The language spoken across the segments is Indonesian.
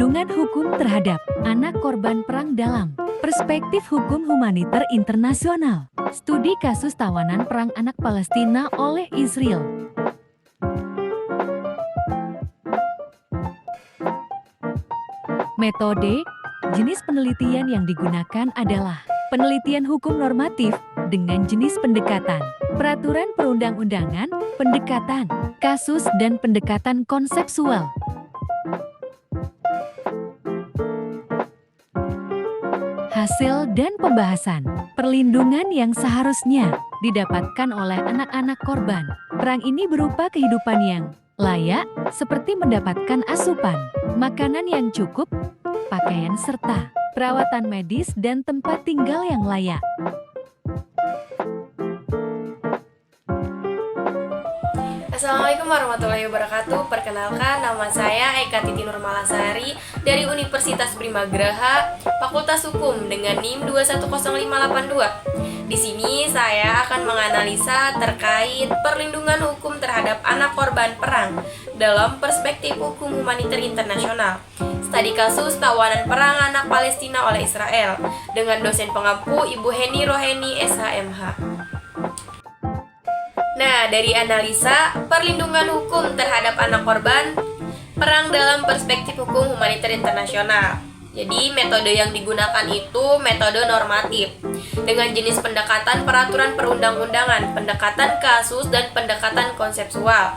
Perlindungan hukum terhadap anak korban perang dalam perspektif hukum humaniter internasional. Studi kasus tawanan perang anak Palestina oleh Israel. Metode, jenis penelitian yang digunakan adalah penelitian hukum normatif dengan jenis pendekatan, peraturan perundang-undangan, pendekatan kasus dan pendekatan konsepsual. Hasil dan pembahasan perlindungan yang seharusnya didapatkan oleh anak-anak korban perang ini berupa kehidupan yang layak, seperti mendapatkan asupan, makanan yang cukup, pakaian serta perawatan medis dan tempat tinggal yang layak. Assalamualaikum warahmatullahi wabarakatuh. Perkenalkan, nama saya Eka Titi Nurmalasari dari Universitas Primagraha, Fakultas Hukum dengan NIM 210582. Di sini saya akan menganalisa terkait perlindungan hukum terhadap anak korban perang dalam perspektif hukum humaniter internasional. Studi kasus tawanan perang anak Palestina oleh Israel dengan dosen pengampu Ibu Heni Roheni SHMH. Nah, dari analisa perlindungan hukum terhadap anak korban perang dalam perspektif hukum humaniter internasional. Jadi, metode yang digunakan itu metode normatif dengan jenis pendekatan peraturan perundang-undangan, pendekatan kasus, dan pendekatan konsepsual.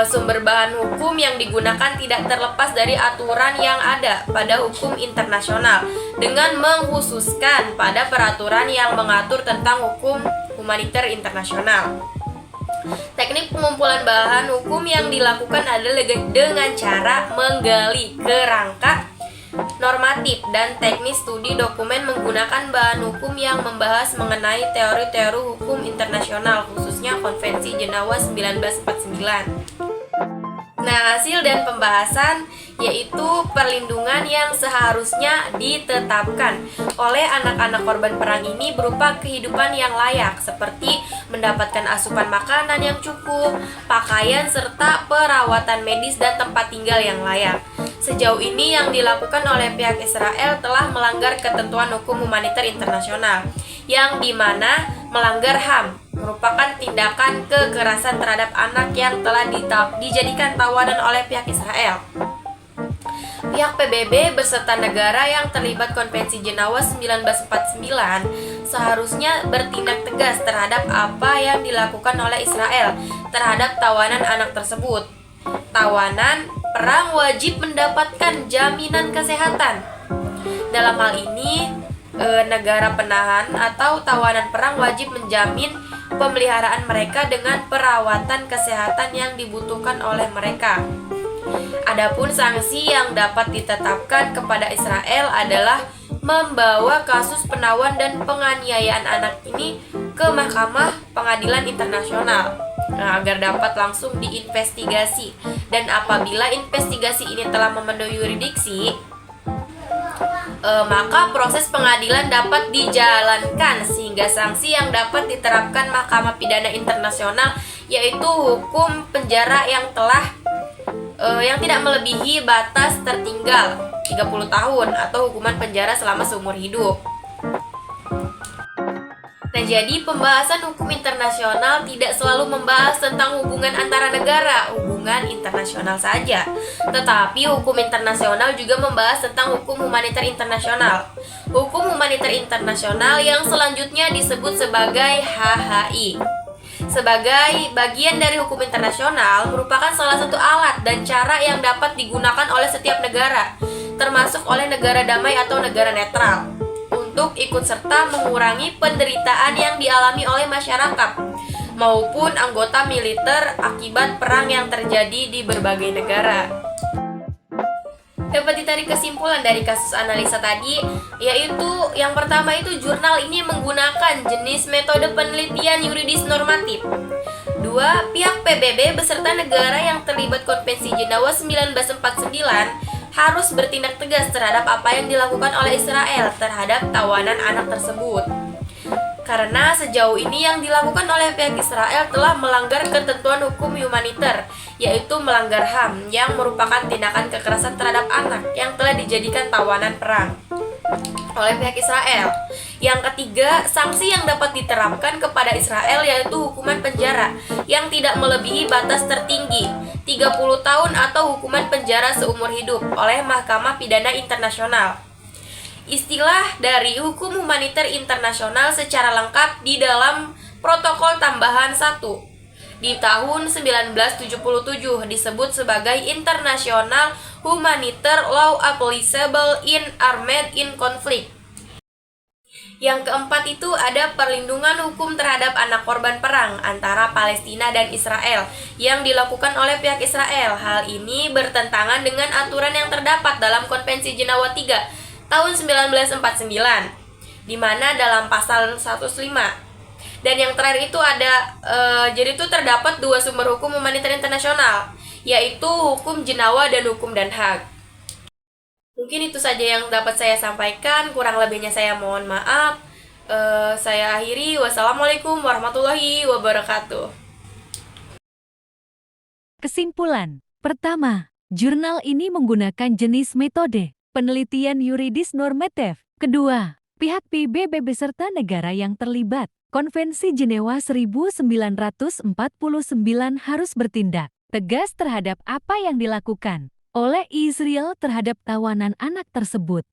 Sumber bahan hukum yang digunakan tidak terlepas dari aturan yang ada pada hukum internasional dengan mengkhususkan pada peraturan yang mengatur tentang hukum humaniter internasional. Teknik pengumpulan bahan hukum yang dilakukan adalah dengan cara menggali kerangka normatif dan teknis studi dokumen menggunakan bahan hukum yang membahas mengenai teori-teori hukum internasional, khususnya Konvensi Jenewa 1949. Nah, hasil dan pembahasan yaitu perlindungan yang seharusnya ditetapkan oleh anak-anak korban perang ini berupa kehidupan yang layak, seperti mendapatkan asupan makanan yang cukup, pakaian, serta perawatan medis dan tempat tinggal yang layak. Sejauh ini yang dilakukan oleh pihak Israel telah melanggar ketentuan hukum humaniter internasional, yang dimana melanggar HAM, merupakan tindakan kekerasan terhadap anak yang telah dijadikan tawanan oleh pihak Israel. Pihak PBB beserta negara yang terlibat Konvensi Jenewa 1949 seharusnya bertindak tegas terhadap apa yang dilakukan oleh Israel terhadap tawanan anak tersebut. Tawanan perang wajib mendapatkan jaminan kesehatan. Dalam hal ini, negara penahan atau tawanan perang wajib menjamin pemeliharaan mereka dengan perawatan kesehatan yang dibutuhkan oleh mereka. Adapun sanksi yang dapat ditetapkan kepada Israel adalah membawa kasus penawan dan penganiayaan anak ini ke Mahkamah Pengadilan Internasional agar dapat langsung diinvestigasi, dan apabila investigasi ini telah memenuhi yurisdiksi, maka proses pengadilan dapat dijalankan sehingga sanksi yang dapat diterapkan Mahkamah Pidana Internasional yaitu hukum penjara yang tidak melebihi batas tertinggal 30 tahun atau hukuman penjara selama seumur hidup. Nah, jadi pembahasan hukum internasional tidak selalu membahas tentang hubungan antara negara, hubungan internasional saja. Tetapi hukum internasional juga membahas tentang hukum humaniter internasional. Hukum humaniter internasional yang selanjutnya disebut sebagai HHI. Sebagai bagian dari hukum internasional merupakan salah satu alat dan cara yang dapat digunakan oleh setiap negara, termasuk oleh negara damai atau negara netral, untuk ikut serta mengurangi penderitaan yang dialami oleh masyarakat maupun anggota militer akibat perang yang terjadi di berbagai negara. Dapat ditarik kesimpulan dari kasus analisa tadi, yaitu yang pertama itu jurnal ini menggunakan jenis metode penelitian yuridis normatif. 2. Pihak PBB beserta negara yang terlibat Konvensi Jenewa 1949 harus bertindak tegas terhadap apa yang dilakukan oleh Israel terhadap tawanan anak tersebut. Karena sejauh ini yang dilakukan oleh pihak Israel telah melanggar ketentuan hukum humaniter yaitu melanggar HAM yang merupakan tindakan kekerasan terhadap anak yang telah dijadikan tawanan perang oleh pihak Israel. Yang ketiga, sanksi yang dapat diterapkan kepada Israel yaitu hukuman penjara yang tidak melebihi batas tertinggi 30 tahun atau hukuman penjara seumur hidup oleh Mahkamah Pidana Internasional. Istilah dari hukum humaniter internasional secara lengkap di dalam Protokol Tambahan 1 di tahun 1977 disebut sebagai International Humanitarian Law Applicable in Armed Conflict. Yang keempat itu ada perlindungan hukum terhadap anak korban perang antara Palestina dan Israel yang dilakukan oleh pihak Israel. Hal ini bertentangan dengan aturan yang terdapat dalam Konvensi Jenewa 3 tahun 1949, di mana dalam pasal 105. Dan yang terakhir itu ada, jadi itu terdapat dua sumber hukum humaniter internasional, yaitu hukum Jenewa dan hukum Den Haag. Mungkin itu saja yang dapat saya sampaikan, kurang lebihnya saya mohon maaf. Saya akhiri, wassalamualaikum warahmatullahi wabarakatuh. Kesimpulan. Pertama, jurnal ini menggunakan jenis metode penelitian yuridis normatif. Kedua, pihak PBB beserta negara yang terlibat Konvensi Jenewa 1949 harus bertindak tegas terhadap apa yang dilakukan oleh Israel terhadap tawanan anak tersebut.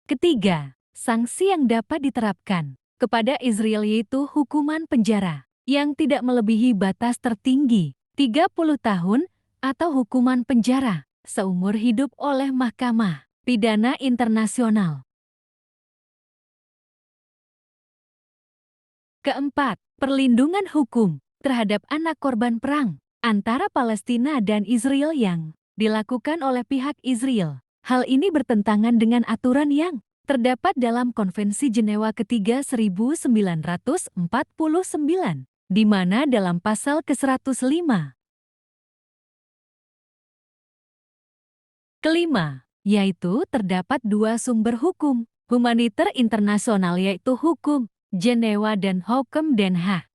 Ketiga, sanksi yang dapat diterapkan kepada Israel yaitu hukuman penjara yang tidak melebihi batas tertinggi 30 tahun atau hukuman penjara seumur hidup oleh Mahkamah Pidana Internasional. Keempat, perlindungan hukum terhadap anak korban perang antara Palestina dan Israel yang dilakukan oleh pihak Israel. Hal ini bertentangan dengan aturan yang terdapat dalam Konvensi Jenewa ketiga 1949, di mana dalam pasal ke-105. Kelima, yaitu terdapat dua sumber hukum humaniter internasional yaitu hukum Jenewa dan hukum Den Haag.